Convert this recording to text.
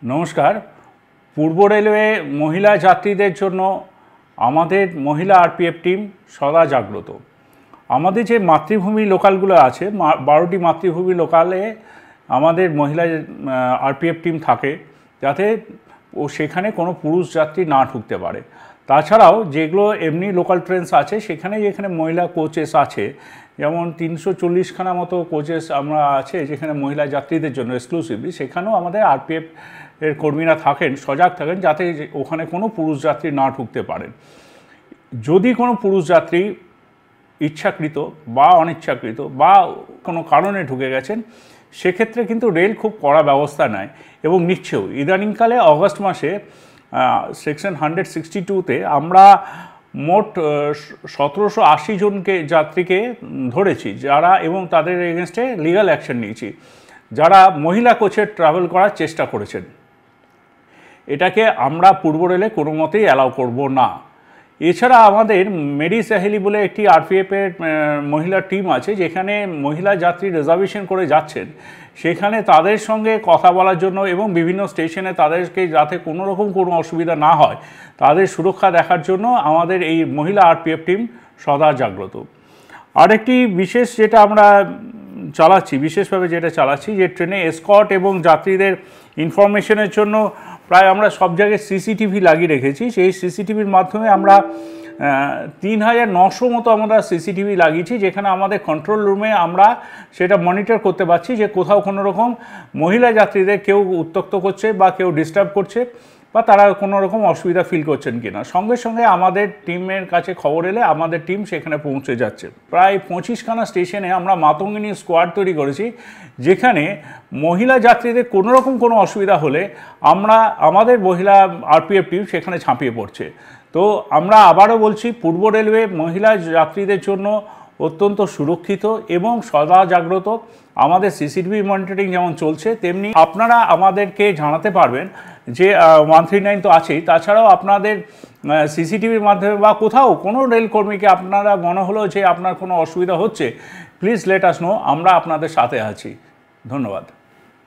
নমস্কার। পূর্ব রেলওয়ে মহিলা যাত্রীদের জন্য আমাদের মহিলা আরপিএফ টিম সদা জাগ্রত। আমাদের যে মাতৃভূমি লোকালগুলো আছে 12টি মাতৃভূমি লোকালে আমাদের মহিলা আরপিএফ টিম থাকে, যাতে সেখানে কোনো পুরুষ যাত্রী না ঢুকতে পারে। তাছাড়াও যেগুলো এমনি লোকাল ট্রেনস আছে সেখানে যেখানে মহিলা কোচেস আছে, যেমন 340খানা মতো কোচেস আমরা আছে যেখানে মহিলা যাত্রীদের জন্য এক্সক্লুসিভলি, সেখানেও আমাদের আরপিএফ এর কর্মীরা থাকেন, সজাগ থাকেন যাতে ওখানে কোনো পুরুষ যাত্রী না ঢুকতে পারেন। যদি কোনো পুরুষ যাত্রী ইচ্ছাকৃত বা অনিচ্ছাকৃত বা কোনো কারণে ঢুকে গেছেন, সেক্ষেত্রে কিন্তু রেল খুব কড়া ব্যবস্থা নেয় এবং নিচ্ছেও। ইদানিংকালে অগস্ট মাসে সেকশন 162-তে আমরা মোট 1780 জনকে যাত্রীকে ধরেছি যারা, এবং তাদের এগেনস্টে লিগ্যাল অ্যাকশন নিয়েছি যারা মহিলা কোচে ট্রাভেল করার চেষ্টা করেছেন। এটাকে আমরা পূর্ব রেলে কোনো মতেই অ্যালাউ করব না। এছাড়া আমাদের মেরি সাহেলি বলে একটি আরপিএফের মহিলা টিম আছে, যেখানে মহিলা যাত্রী রিজার্ভেশন করে যাচ্ছেন, সেখানে তাদের সঙ্গে কথা বলার জন্য এবং বিভিন্ন স্টেশনে তাদেরকে যাতে কোনো রকম কোনো অসুবিধা না হয় তাদের সুরক্ষা দেখার জন্য আমাদের এই মহিলা আরপিএফ টিম সদা জাগ্রত। আরেকটি বিশেষ যেটা আমরা চালাচ্ছি, বিশেষভাবে যেটা চালাচ্ছি, যে ট্রেনে এসকর্ট এবং যাত্রীদের ইনফরমেশনের জন্য প্রায় আমরা সব জায়গায় সিসিটিভি লাগিয়ে রেখেছি। সেই সিসিটিভির মাধ্যমে আমরা 3900 মতো আমরা সিসিটিভি লাগিয়েছি, যেখানে আমাদের কন্ট্রোল রুমে আমরা সেটা মনিটর করতে পারছি যে কোথাও কোনো রকম মহিলা যাত্রীদের কেউ উত্ত্যক্ত করছে বা কেউ ডিস্টার্ব করছে বা তারা কোনো রকম অসুবিধা ফিল করছেন কিনা। সঙ্গে সঙ্গে আমাদের টিমের কাছে খবর এলে আমাদের টিম সেখানে পৌঁছে যাচ্ছে। প্রায় 25খানা স্টেশনে আমরা মাতঙ্গিনী স্কোয়াড তৈরি করেছি, যেখানে মহিলা যাত্রীদের কোনো রকম কোনো অসুবিধা হলে আমাদের মহিলা আরপিএফ টিম সেখানে ঝাঁপিয়ে পড়ছে। তো আমরা আবারও বলছি, পূর্ব রেলওয়ে মহিলা যাত্রীদের জন্য অত্যন্ত সুরক্ষিত এবং সদা জাগ্রত। আমাদের সিসিটিভি মনিটরিং যেমন চলছে, তেমনি আপনারা আমাদেরকে জানাতে পারবেন যে 139 তো আছেই, তাছাড়াও আপনাদের সিসিটিভির মাধ্যমে বা কোথাও কোনো রেলকর্মীকে আপনারা মনে হলো যে আপনার কোনো অসুবিধা হচ্ছে, প্লিজ লেট আস নো, আমরা আপনাদের সাথে আছি। ধন্যবাদ।